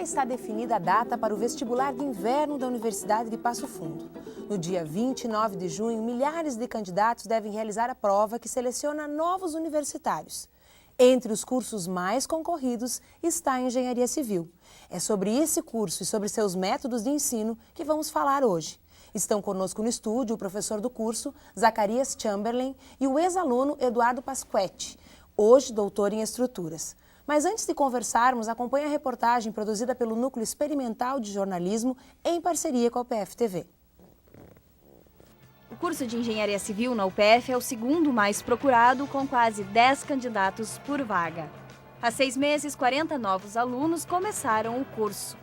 está definida a data para o vestibular de inverno da Universidade de Passo Fundo. No dia 29 de junho, milhares de candidatos devem realizar a prova que seleciona novos universitários. Entre os cursos mais concorridos está a Engenharia Civil. É sobre esse curso e sobre seus métodos de ensino que vamos falar hoje. Estão conosco no estúdio o professor do curso, Zacarias Chamberlain, e o ex-aluno Eduardo Pasquetti, hoje doutor em estruturas. Mas antes de conversarmos, acompanhe a reportagem produzida pelo Núcleo Experimental de Jornalismo em parceria com a UPF-TV. O curso de Engenharia Civil na UPF é o segundo mais procurado, com quase 10 candidatos por vaga. Há 6 meses, 40 novos alunos começaram o curso.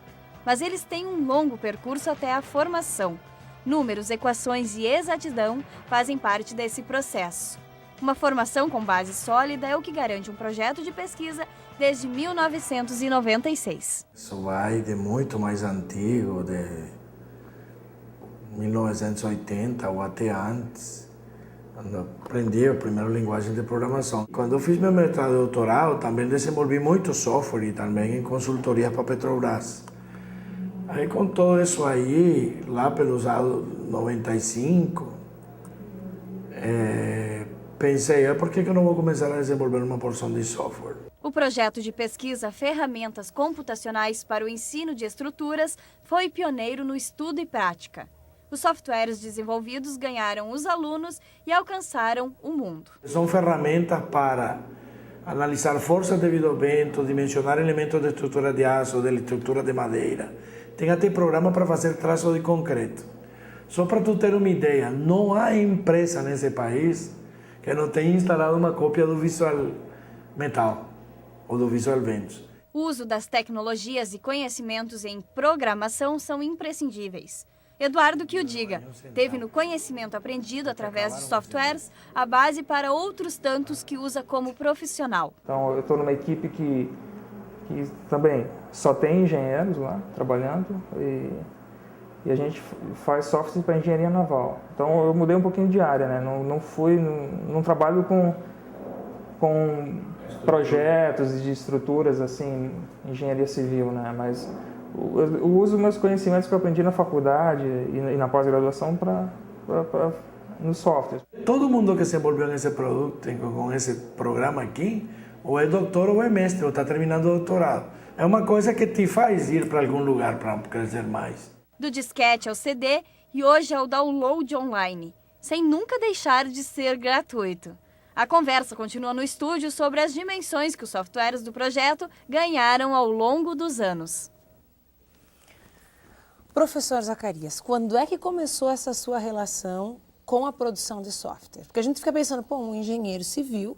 Mas eles têm um longo percurso até a formação. Números, equações e exatidão fazem parte desse processo. Uma formação com base sólida é o que garante um projeto de pesquisa desde 1996. Isso vai de muito mais antigo, de 1980 ou até antes, quando eu aprendi a primeira linguagem de programação. Quando eu fiz meu mestrado e doutorado, também desenvolvi muito software e também em consultoria para Petrobras. Aí com tudo isso aí, lá pelos anos 95, pensei, por que eu não vou começar a desenvolver uma porção de software? O projeto de pesquisa Ferramentas Computacionais para o Ensino de Estruturas foi pioneiro no estudo e prática. Os softwares desenvolvidos ganharam os alunos e alcançaram o mundo. São ferramentas para analisar forças devido ao vento, dimensionar elementos de estrutura de aço, de estrutura de madeira. Tem até programa para fazer traço de concreto. Só para tu ter uma ideia, não há empresa nesse país que não tenha instalado uma cópia do Visual Metal ou do Visual Ventos. O uso das tecnologias e conhecimentos em programação são imprescindíveis. Eduardo que o diga, teve no conhecimento aprendido através de softwares a base para outros tantos que usa como profissional. Então eu estou numa equipe que também só tem engenheiros lá trabalhando e a gente faz software para engenharia naval. Então eu mudei um pouquinho de área, né? Não trabalho com projetos de estruturas assim, engenharia civil, né? Mas eu uso meus conhecimentos que eu aprendi na faculdade e na pós-graduação no software. Todo mundo que se envolveu nesse produto, com esse programa aqui, ou é doutor ou é mestre, ou está terminando o doutorado. É uma coisa que te faz ir para algum lugar para crescer mais. Do disquete ao CD e hoje ao download online, sem nunca deixar de ser gratuito. A conversa continua no estúdio sobre as dimensões que os softwares do projeto ganharam ao longo dos anos. Professor Zacarias, quando é que começou essa sua relação com a produção de software? Porque a gente fica pensando, um engenheiro civil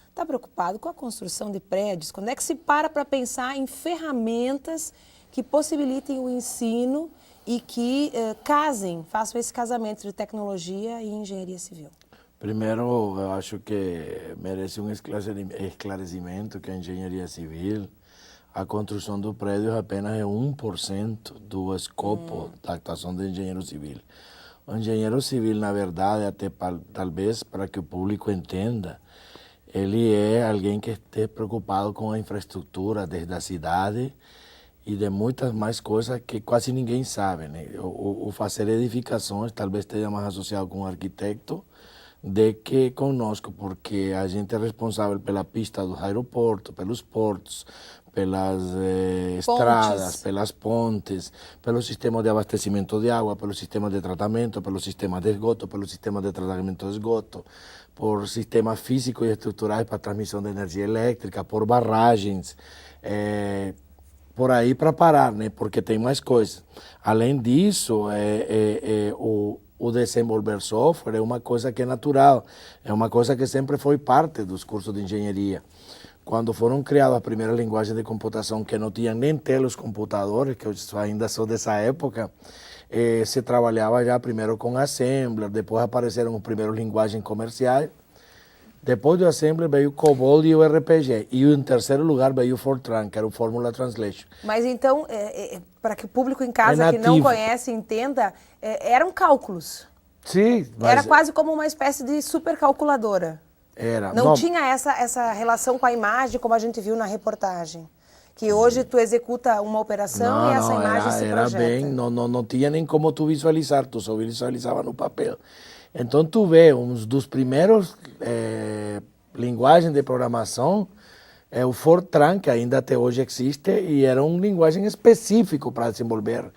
está preocupado com a construção de prédios. Quando é que se para pensar em ferramentas que possibilitem o ensino e que façam esse casamento de tecnologia e engenharia civil? Primeiro, eu acho que merece um esclarecimento que a engenharia civil, a construção do prédio apenas é 1% do escopo da atuação do engenheiro civil. O engenheiro civil, na verdade, até talvez para que o público entenda, ele é alguém que esteja preocupado com a infraestrutura desde a cidade e de muitas mais coisas que quase ninguém sabe, né? O fazer edificações talvez esteja mais associado com o arquiteto do que conosco, porque a gente é responsável pela pista dos aeroportos, pelos portos, pelas estradas, pelas pontes, pelo sistema de abastecimento de água, pelo sistema de tratamento, pelo sistema de esgoto, pelo sistema de tratamento de esgoto, por sistemas físicos e estruturais para transmissão de energia elétrica, por barragens, por aí para parar, né? Porque tem mais coisas. Além disso, o desenvolver software é uma coisa que é natural, é uma coisa que sempre foi parte dos cursos de engenharia. Quando foram criadas as primeiras linguagens de computação que não tinham nem telos computadores, que eu ainda sou dessa época, se trabalhava já primeiro com Assembler, depois apareceram os primeiros linguagens comerciais, depois do Assembler veio o COBOL e o RPG, e em terceiro lugar veio o Fortran, que era o Formula Translation. Mas então, para que o público em casa que não conhece entenda, eram cálculos. Sim. Era quase como uma espécie de supercalculadora. Era. Não tinha essa relação com a imagem como a gente viu na reportagem. Que hoje tu executa uma operação e essa imagem se era projeta. bem, não tinha nem como tu visualizar, tu só visualizava no papel. Então tu vê, um dos primeiros linguagens de programação é o Fortran, que ainda até hoje existe, e era uma linguagem específica para desenvolver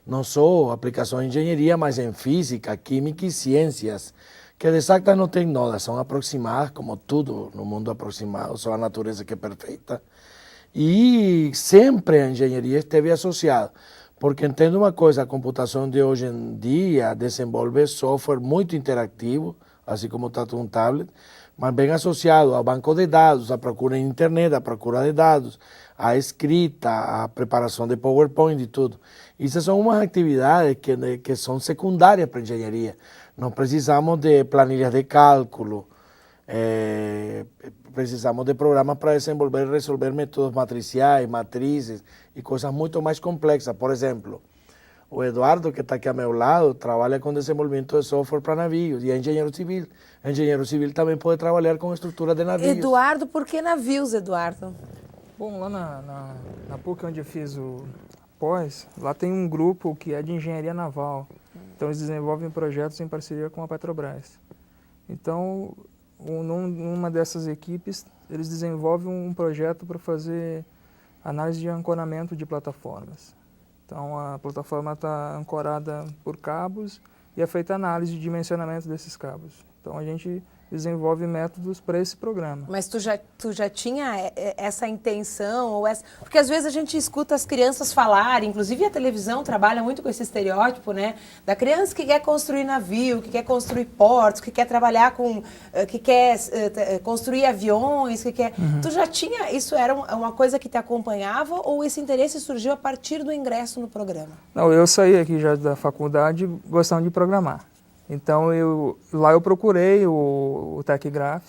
não só aplicações de engenharia, mas em física, química e ciências, que de exatas não tem nada, são aproximadas, como tudo no mundo aproximado, só a natureza que é perfeita. E sempre a engenharia esteve associada, porque entendo uma coisa, a computação de hoje em dia desenvolve software muito interativo, assim como está um tablet, mas bem associado ao banco de dados, à procura em internet, à procura de dados, à escrita, à preparação de PowerPoint e tudo. Isso são umas atividades que são secundárias para a engenharia. Não precisamos de planilhas de cálculo, precisamos de programas para desenvolver e resolver métodos matriciais, matrizes e coisas muito mais complexas. Por exemplo, o Eduardo, que está aqui ao meu lado, trabalha com desenvolvimento de software para navios e é engenheiro civil. Engenheiro civil também pode trabalhar com estrutura de navios. Eduardo, por que navios, Eduardo? Bom, lá na PUC, onde eu fiz o pós, lá tem um grupo que é de engenharia naval. Então, eles desenvolvem projetos em parceria com a Petrobras. Então, numa dessas equipes, eles desenvolvem um projeto para fazer análise de ancoramento de plataformas. Então, a plataforma está ancorada por cabos e é feita análise de dimensionamento desses cabos. Então, a gente desenvolve métodos para esse programa. Mas tu já tinha essa intenção? Porque às vezes a gente escuta as crianças falarem, inclusive a televisão trabalha muito com esse estereótipo, né? Da criança que quer construir navio, que quer construir portos, que quer trabalhar com... que quer construir aviões, que quer... Tu já tinha... Isso era uma coisa que te acompanhava ou esse interesse surgiu a partir do ingresso no programa? Não, eu saí aqui já da faculdade gostando de programar. Então, lá eu procurei o TechGraph,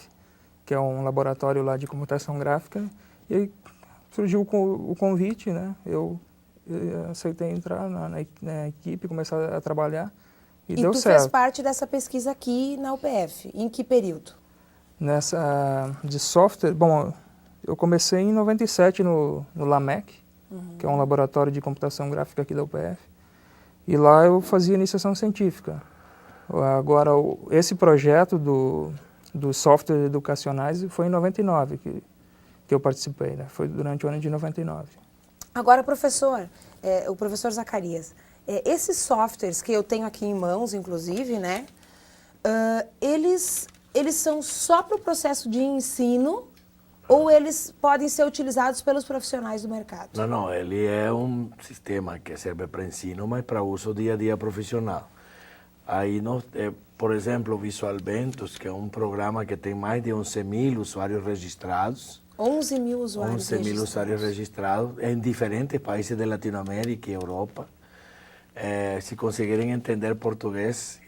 que é um laboratório lá de computação gráfica, e aí surgiu o convite, né? Eu aceitei entrar na equipe, começar a trabalhar e deu certo. E tu fez parte dessa pesquisa aqui na UPF, em que período? De software, bom, eu comecei em 97 no LAMEC, que é um laboratório de computação gráfica aqui da UPF, e lá eu fazia iniciação científica. Agora, esse projeto dos softwares educacionais foi em 99 que eu participei, né? Foi durante o ano de 99. Agora, professor, o professor Zacarias, esses softwares que eu tenho aqui em mãos, inclusive, né? Eles são só para o processo de ensino ou eles podem ser utilizados pelos profissionais do mercado? Não, ele é um sistema que serve para ensino, mas para uso dia a dia profissional. Aí, por exemplo, Visual Ventus, que é um programa que tem mais de 11.000 usuários registrados. 11.000 usuários 11.000 usuários registrados em diferentes países de Latinoamérica e Europa. Se conseguirem entender português,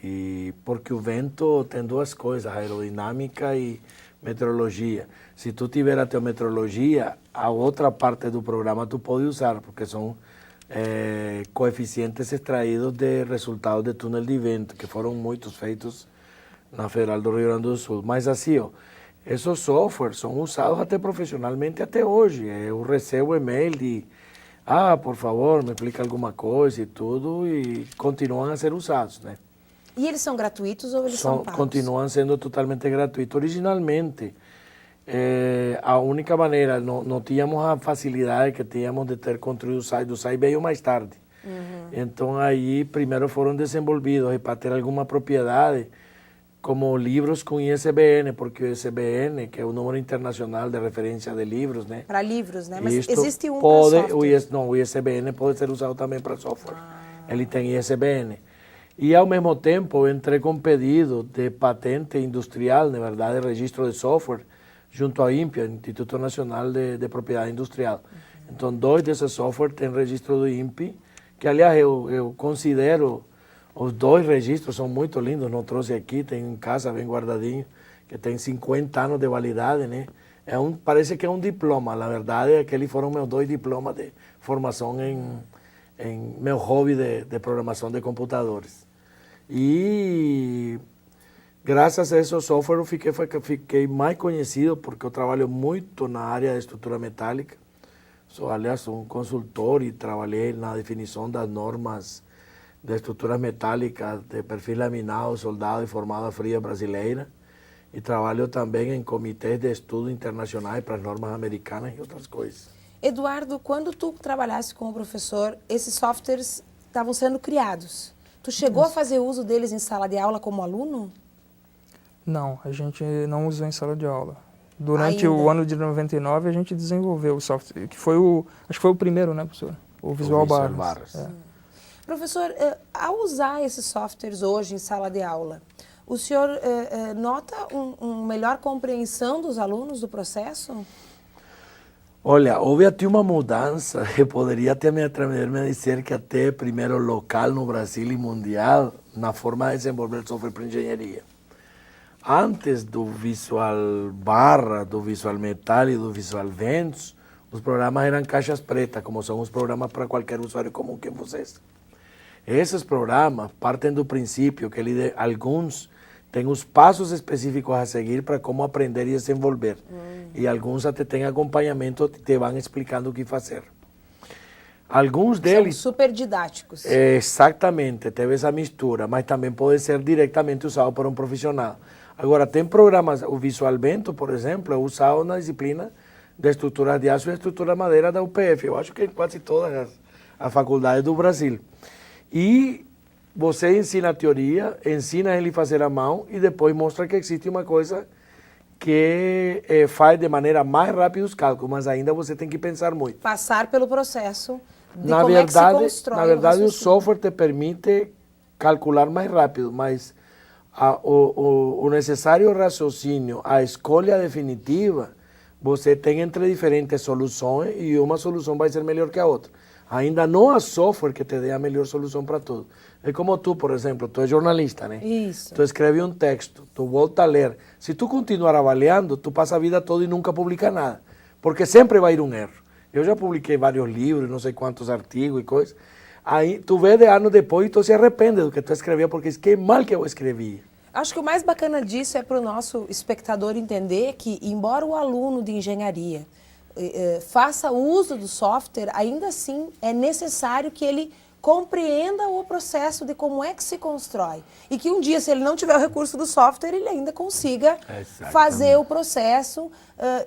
porque o vento tem duas coisas, aerodinâmica e meteorologia. Se tu tiver a tua meteorologia, a outra parte do programa tu pode usar, porque são coeficientes extraídos de resultados de túnel de vento, que foram muitos feitos na Federal do Rio Grande do Sul. Mas assim, esses softwares são usados até profissionalmente até hoje. Eu recebo e-mail de, por favor, me explica alguma coisa e tudo, e continuam a ser usados, né? E eles são gratuitos ou eles são pagos? Continuam sendo totalmente gratuitos. Originalmente, a única maneira, não tínhamos a facilidade que tínhamos de ter construído o site. O site veio mais tarde. Então, aí, primeiro foram desenvolvidos, e para ter alguma propriedade, como livros com ISBN, porque o ISBN, que é o número internacional de referência de livros, né? Para livros, né? Mas isto existe um para software? O ISBN pode ser usado também para software. Ele tem ISBN. E, ao mesmo tempo, eu entrei com pedido de patente industrial, na verdade, registro de software, junto ao INPI, Instituto Nacional de Propriedade Industrial. Então, 2 desses softwares têm registro do INPI, que, aliás, eu considero, os 2 registros são muito lindos, não trouxe aqui, tem em casa bem guardadinho, que tem 50 anos de validade, né? Parece que é um diploma, na verdade, aqueles foram meus 2 diplomas de formação em meu hobby de programação de computadores. E graças a esse software eu fiquei mais conhecido, porque eu trabalho muito na área de estrutura metálica. aliás, sou um consultor e trabalhei na definição das normas de estruturas metálicas de perfil laminado, soldado e formada fria brasileira. E trabalho também em comitês de estudo internacionais para as normas americanas e outras coisas. Eduardo, quando tu trabalhasse com o professor, esses softwares estavam sendo criados. Tu chegou a fazer uso deles em sala de aula como aluno? Não, a gente não usou em sala de aula. Durante Ainda? o ano de 99, a gente desenvolveu o software, que foi acho que foi o primeiro, né, professor? O Visual Barras. É. Professor, ao usar esses softwares hoje em sala de aula, o senhor nota uma melhor compreensão dos alunos do processo? Olha, houve até uma mudança, eu poderia até me atrever a dizer que até primeiro local no Brasil e mundial na forma de desenvolver software para engenharia. Antes do Visual Barra, do Visual Metal e do Visual Ventus, os programas eram caixas pretas, como são os programas para qualquer usuário comum que vocês. Esses programas partem do princípio que alguns têm os passos específicos a seguir para como aprender e desenvolver. E alguns até têm acompanhamento e te vão explicando o que fazer. Alguns deles... São super didáticos. Exatamente, teve essa mistura, mas também pode ser diretamente usado por um profissional. Agora, tem programas, o Visual Vento, por exemplo, é usado na disciplina de estruturas de aço e estrutura de madeira da UPF. Eu acho que em quase todas as faculdades do Brasil. E você ensina a teoria, ensina ele a fazer a mão e depois mostra que existe uma coisa que faz de maneira mais rápida os cálculos, mas ainda você tem que pensar muito. Passar pelo processo de Na como verdade, é que se constrói na verdade, o raciocínio. software te permite calcular mais rápido, mas o necessário raciocínio, a escolha definitiva, você tem entre diferentes soluções e uma solução vai ser melhor que a outra. Ainda não há software que te dê a melhor solução para tudo. É como tu, por exemplo, tu és jornalista, né? Isso. Tu escreve um texto, tu volta a ler. Se tu continuar avaliando, tu passa a vida toda e nunca publica nada, porque sempre vai ir um erro. Eu já publiquei vários livros, não sei quantos artigos e coisas. Aí tu vê de anos depois e tu se arrepende do que tu escrevia, porque diz que mal que eu escrevi. Acho que o mais bacana disso é para o nosso espectador entender que, embora o aluno de engenharia faça uso do software, ainda assim é necessário que ele compreenda o processo de como é que se constrói. E que um dia, se ele não tiver o recurso do software, ele ainda consiga fazer o processo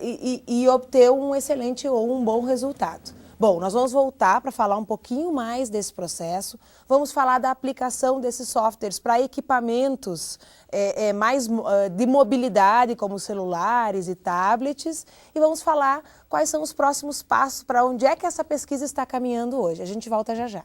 e obter um excelente ou um bom resultado. Bom, nós vamos voltar para falar um pouquinho mais desse processo. Vamos falar da aplicação desses softwares para equipamentos mais de mobilidade, como celulares e tablets. E vamos falar quais são os próximos passos, para onde é que essa pesquisa está caminhando hoje. A gente volta já já.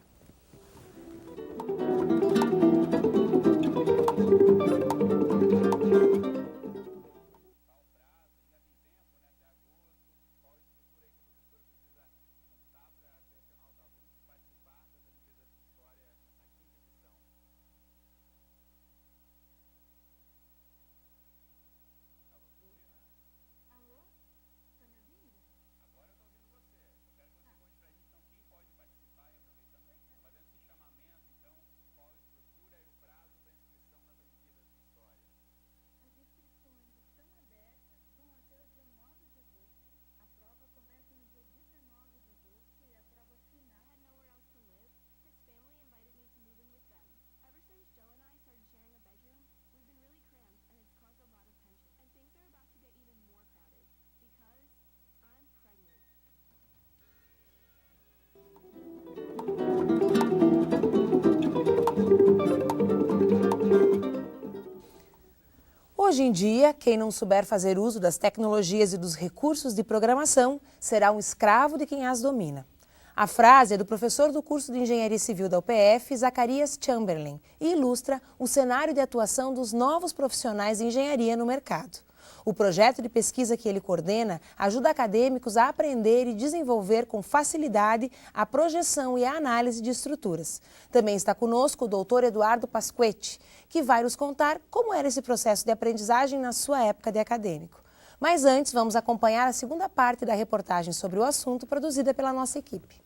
Hoje em dia, quem não souber fazer uso das tecnologias e dos recursos de programação será um escravo de quem as domina. A frase é do professor do curso de Engenharia Civil da UPF, Zacarias Chamberlain, e ilustra o cenário de atuação dos novos profissionais de engenharia no mercado. O projeto de pesquisa que ele coordena ajuda acadêmicos a aprender e desenvolver com facilidade a projeção e a análise de estruturas. Também está conosco o doutor Eduardo Pasquetti, que vai nos contar como era esse processo de aprendizagem na sua época de acadêmico. Mas antes, vamos acompanhar a segunda parte da reportagem sobre o assunto produzida pela nossa equipe.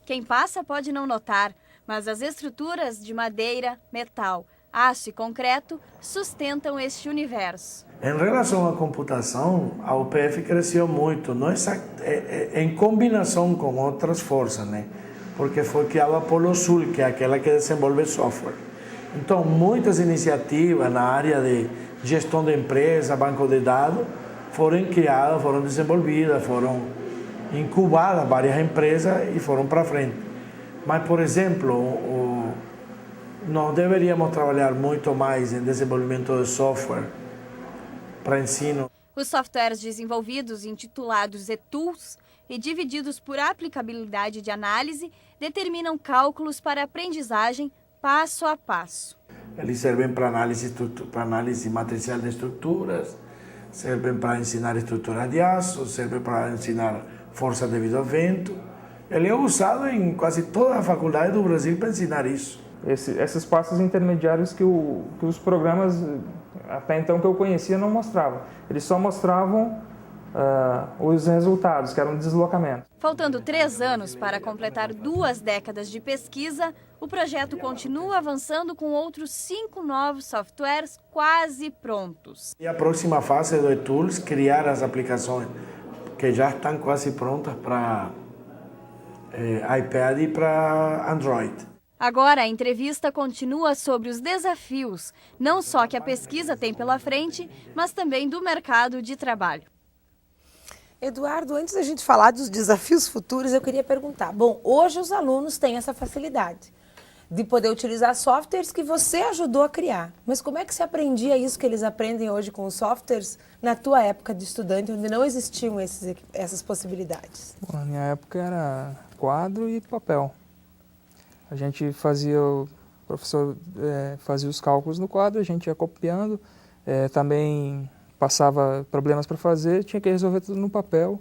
Quem passa pode não notar, mas as estruturas de madeira, metal, aço e concreto sustentam este universo. Em relação à computação, a UPF cresceu muito, não em combinação com outras forças, né? Porque foi criada a Polo Sul, que é aquela que desenvolve software. Então, muitas iniciativas na área de gestão de empresa, banco de dados, foram criadas, foram desenvolvidas, foram incubadas várias empresas e foram para frente. Mas, por exemplo, nós deveríamos trabalhar muito mais em desenvolvimento de software para ensino. Os softwares desenvolvidos, intitulados eTools e divididos por aplicabilidade de análise, determinam cálculos para aprendizagem passo a passo. Eles servem para análise matricial de estruturas, servem para ensinar estruturas de aço, servem para ensinar força devido ao vento. Ele é usado em quase toda a faculdade do Brasil para ensinar isso. Esses passos intermediários que os programas, até então que eu conhecia, não mostravam. Eles só mostravam os resultados, que eram deslocamento. Faltando 3 anos para completar 2 décadas de pesquisa, o projeto continua avançando com outros 5 novos softwares quase prontos. E a próxima fase do eTools, criar as aplicações que já estão quase prontas para iPad e para Android. Agora a entrevista continua sobre os desafios, não só que a pesquisa tem pela frente, mas também do mercado de trabalho. Eduardo, antes da gente falar dos desafios futuros, eu queria perguntar. Bom, hoje os alunos têm essa facilidade de poder utilizar softwares que você ajudou a criar. Mas como é que se aprendia isso que eles aprendem hoje com os softwares na tua época de estudante, onde não existiam essas possibilidades? Bom, na minha época era quadro e papel. A gente fazia, o professor fazia os cálculos no quadro, a gente ia copiando, também passava problemas para fazer, tinha que resolver tudo no papel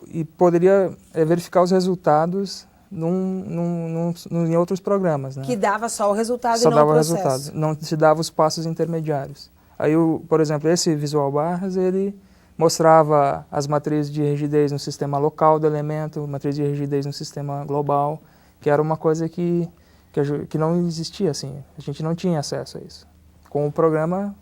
e poderia verificar os resultados em outros programas, né? Que dava só o resultado só e não o processo. Só dava o resultado, não se dava os passos intermediários. Aí, por exemplo, esse Visual Barras, ele mostrava as matrizes de rigidez no sistema local do elemento, matriz de rigidez no sistema global, que era uma coisa que não existia, assim, a gente não tinha acesso a isso. Com o programa,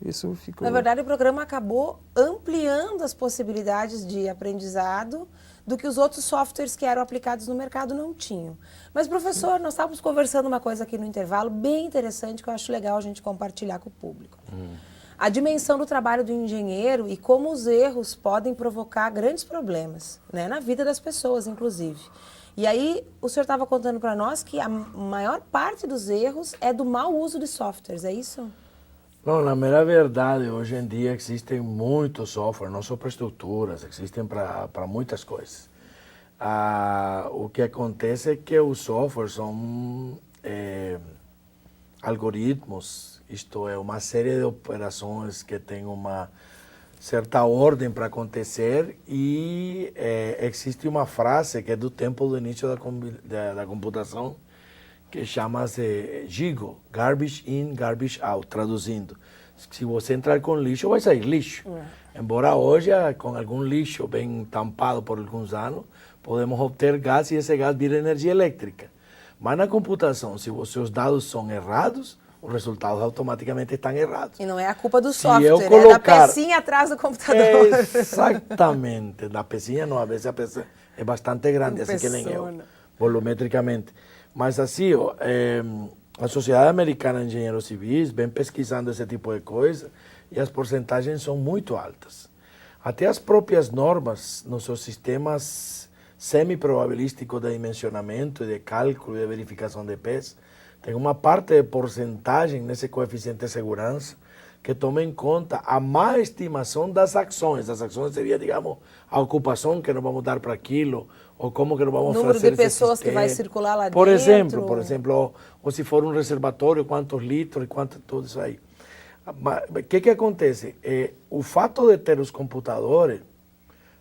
isso ficou... Na verdade, o programa acabou ampliando as possibilidades de aprendizado do que os outros softwares que eram aplicados no mercado não tinham. Mas, professor, nós estávamos conversando uma coisa aqui no intervalo bem interessante que eu acho legal a gente compartilhar com o público. A dimensão do trabalho do engenheiro e como os erros podem provocar grandes problemas, né, na vida das pessoas, inclusive. E aí, o senhor estava contando para nós que a maior parte dos erros é do mau uso de softwares, é isso? Bom, na mera verdade, hoje em dia existem muitos softwares, não só para estruturas, existem para muitas coisas. O que acontece é que os softwares são algoritmos, isto é, uma série de operações que têm uma certa ordem para acontecer e existe uma frase que é do tempo do início da computação que chama-se GIGO, Garbage In, Garbage Out, traduzindo. Se você entrar com lixo, vai sair lixo. Embora hoje, com algum lixo bem tampado por alguns anos, podemos obter gás e esse gás vira energia elétrica. Mas na computação, se os seus dados são errados, os resultados automaticamente estão errados. E não é a culpa do software, é da pecinha atrás do computador. Exatamente, da pecinha não, a vezes a peça é bastante grande, assim que nem eu, volumetricamente. Mas assim, a Sociedade Americana de Engenheiros Civis vem pesquisando esse tipo de coisa e as porcentagens são muito altas. Até as próprias normas nos seus sistemas semi-probabilísticos de dimensionamento, de cálculo e de verificação de peso, tem uma parte de porcentagem nesse coeficiente de segurança que toma em conta a má estimação das ações. As ações seria, digamos, a ocupação que nós vamos dar para aquilo, ou como que nós vamos fazer esse número de pessoas que vai circular lá por dentro. Por exemplo, ou se for um reservatório, quantos litros e quanto tudo isso aí. O que acontece? O fato de ter os computadores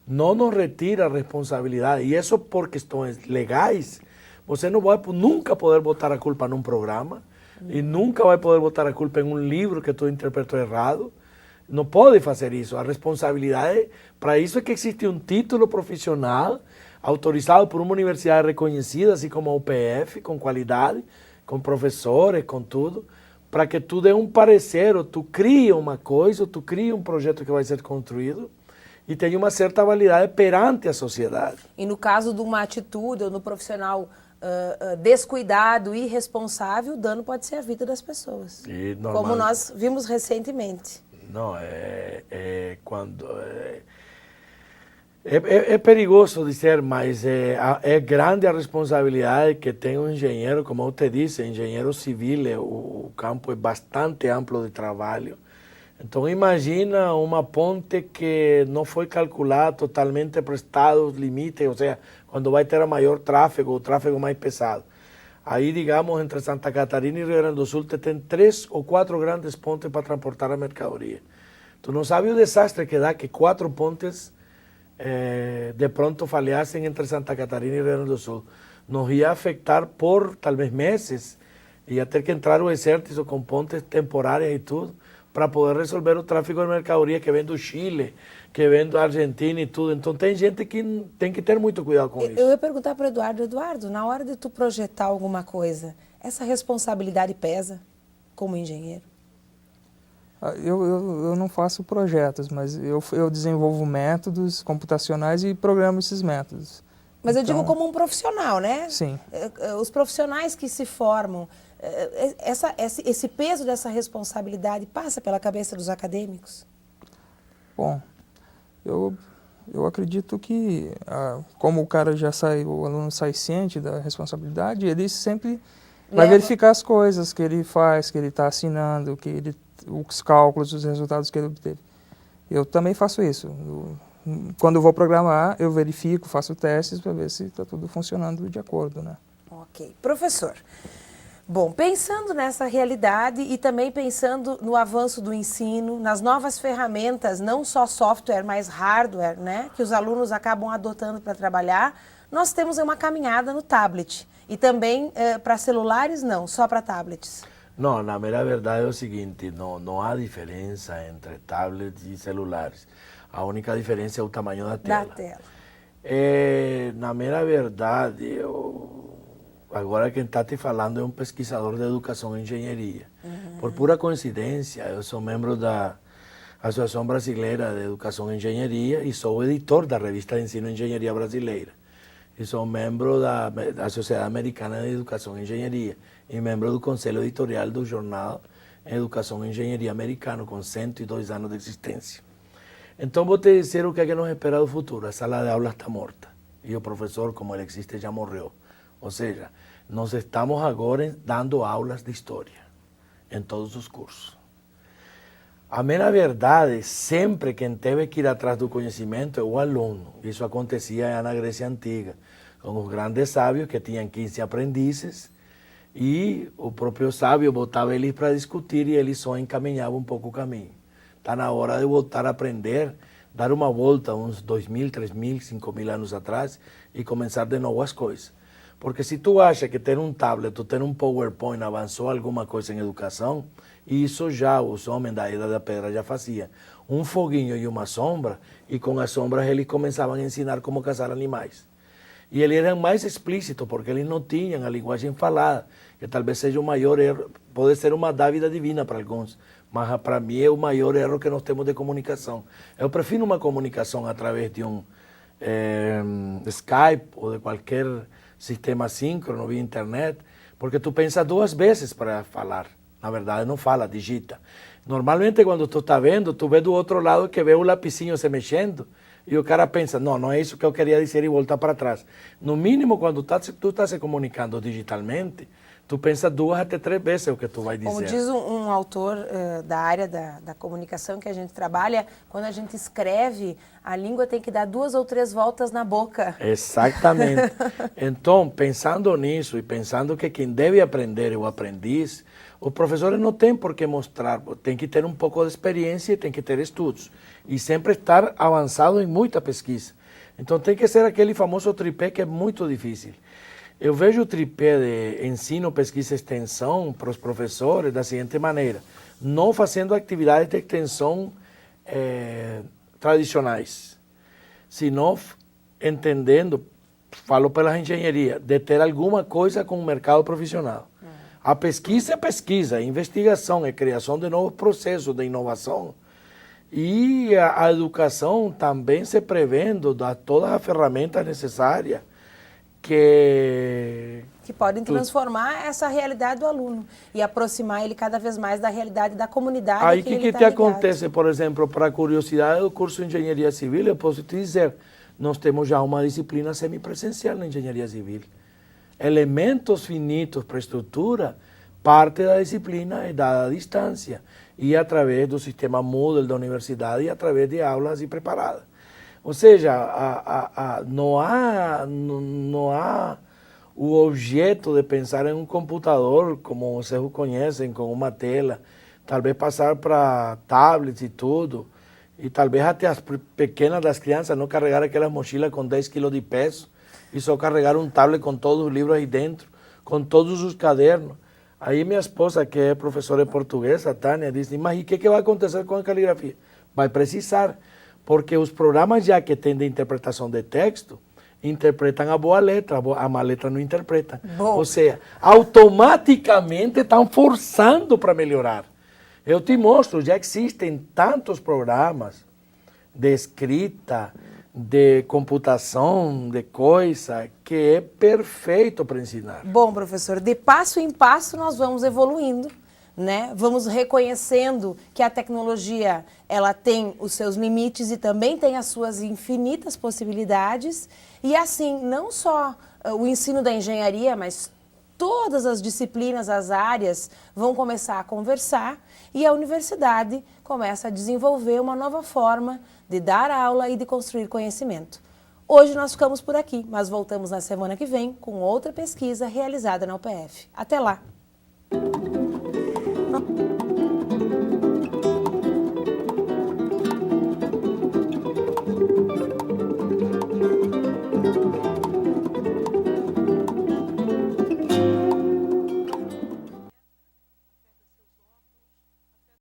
não nos retira a responsabilidade, e isso por questões legais. Você não vai nunca poder botar a culpa num programa e nunca vai poder botar a culpa em um livro que tu interpretou errado. Não pode fazer isso. A responsabilidade, para isso é que existe um título profissional autorizado por uma universidade reconhecida, assim como a UPF, com qualidade, com professores, com tudo, para que tu dê um parecer, ou tu crie uma coisa, ou tu crie um projeto que vai ser construído e tenha uma certa validade perante a sociedade. E no caso de uma atitude ou no profissional descuidado, irresponsável, o dano pode ser a vida das pessoas. Como nós vimos recentemente. Não, é perigoso dizer, mas é grande a responsabilidade que tem um engenheiro, como eu te disse, engenheiro civil, o campo é bastante amplo de trabalho. Então imagina uma ponte que não foi calculada, totalmente prestado os limites, ou seja, quando vai ter maior tráfego, o tráfego mais pesado. Aí, digamos, entre Santa Catarina e Rio Grande do Sul, tem 3 ou 4 grandes pontes para transportar a mercadoria. Tu não sabe o desastre que dá que 4 pontes de pronto falhassem entre Santa Catarina e Rio Grande do Sul. Nos ia afetar por talvez meses, ia ter que entrar o exército com pontes temporárias e tudo, para poder resolver o tráfego de mercadoria que vem do Chile, que vem da Argentina e tudo. Então tem gente que tem que ter muito cuidado com isso. Eu ia perguntar para o Eduardo, na hora de tu projetar alguma coisa, essa responsabilidade pesa como engenheiro? Eu não faço projetos, mas eu desenvolvo métodos computacionais e programo esses métodos. Mas eu digo como um profissional, né? Sim. Os profissionais que se formam, esse peso dessa responsabilidade passa pela cabeça dos acadêmicos? Bom, eu acredito que, como o cara já sai, o aluno sai ciente da responsabilidade, ele sempre vai verificar as coisas que ele faz, que ele está assinando, os cálculos, os resultados que ele obteve. Eu também faço isso. Quando eu vou programar, eu verifico, faço testes para ver se está tudo funcionando de acordo, né? Ok. Professor, bom, pensando nessa realidade e também pensando no avanço do ensino, nas novas ferramentas, não só software, mas hardware, né, que os alunos acabam adotando para trabalhar, nós temos uma caminhada no tablet. E também para celulares, não, só para tablets. Não, na mera verdade é o seguinte, não há diferença entre tablets e celulares. A única diferença é o tamanho da tela. Na mera verdade, agora quem está te falando é um pesquisador de educação e engenharia. Por pura coincidência, eu sou membro da Associação Brasileira de Educação e Engenharia e sou editor da revista de Ensino e Engenharia Brasileira. E sou membro da Sociedade Americana de Educação e Engenharia e membro do Conselho Editorial do Jornal Educação e Engenharia Americano, com 102 anos de existência. Então vou te dizer o que é que nos espera do futuro. A sala de aula está morta e o professor, como ele existe, já morreu. Ou seja, nós estamos agora dando aulas de história em todos os cursos. A mera verdade, sempre quem teve que ir atrás do conhecimento é o aluno. Isso acontecia na Grécia Antiga, com os grandes sábios que tinham 15 aprendizes e o próprio sábio botava eles para discutir e eles só encaminhavam um pouco o caminho. Está na hora de voltar a aprender, dar uma volta uns 2.000, 3.000, 5.000 anos atrás e começar de novo as coisas. Porque se tu acha que ter um tablet ou ter um PowerPoint avançou alguma coisa em educação, isso já os homens da Idade da Pedra já faziam. Um foguinho e uma sombra, e com as sombras eles começavam a ensinar como caçar animais. E eles eram mais explícitos, porque eles não tinham a linguagem falada, que talvez seja o maior erro, pode ser uma dávida divina para alguns, mas para mim é o maior erro que nós temos de comunicação. Eu prefiro uma comunicação através de um Skype ou de qualquer sistema síncrono via internet, porque tu pensa 2 vezes para falar. Na verdade não fala, digita. Normalmente quando tu está vendo, tu vê do outro lado que vê o lapicinho se mexendo e o cara pensa, não é isso que eu queria dizer e volta para trás. No mínimo, quando tu está se comunicando digitalmente, tu pensa 2 até 3 vezes o que tu vai dizer. Como diz um autor da área da comunicação que a gente trabalha, quando a gente escreve, a língua tem que dar 2 ou 3 voltas na boca. Exatamente. Então, pensando nisso e pensando que quem deve aprender é o aprendiz, os professores não têm por que mostrar, tem que ter um pouco de experiência e tem que ter estudos. E sempre estar avançado em muita pesquisa. Então tem que ser aquele famoso tripé que é muito difícil. Eu vejo o tripé de ensino, pesquisa e extensão para os professores da seguinte maneira: não fazendo atividades de extensão tradicionais, sino entendendo, falo pela engenharia, de ter alguma coisa com o mercado profissional. A pesquisa é pesquisa, é investigação, é criação de novos processos de inovação. E a educação também se prevendo da todas as ferramentas necessárias que podem transformar essa realidade do aluno e aproximar ele cada vez mais da realidade da comunidade. Aí o que te acontece, por exemplo, para a curiosidade do curso de Engenharia Civil, eu posso te dizer, nós temos já uma disciplina semipresencial na Engenharia Civil. Elementos finitos para a estrutura, parte da disciplina é dada à distância e através do sistema Moodle da universidade e através de aulas preparadas. Ou seja, não há o objeto de pensar em um computador, como vocês o conhecem, com uma tela, talvez passar para tablets e tudo, e talvez até as pequenas das crianças não carregar aquelas mochilas com 10 quilos de peso, e só carregar um tablet com todos os livros aí dentro, com todos os cadernos. Aí minha esposa, que é professora de português, a Tânia, disse, mas e o que vai acontecer com a caligrafia? Vai precisar, porque os programas já que têm de interpretação de texto, interpretam a boa letra, a má letra não interpreta. Bom. Ou seja, automaticamente estão forçando para melhorar. Eu te mostro, já existem tantos programas de escrita, de computação, de coisa, que é perfeito para ensinar. Bom, professor, de passo em passo nós vamos evoluindo, né? Vamos reconhecendo que a tecnologia ela tem os seus limites e também tem as suas infinitas possibilidades. E assim, não só o ensino da engenharia, mas todas as disciplinas, as áreas vão começar a conversar e a universidade começa a desenvolver uma nova forma de dar aula e de construir conhecimento. Hoje nós ficamos por aqui, mas voltamos na semana que vem com outra pesquisa realizada na UPF. Até lá!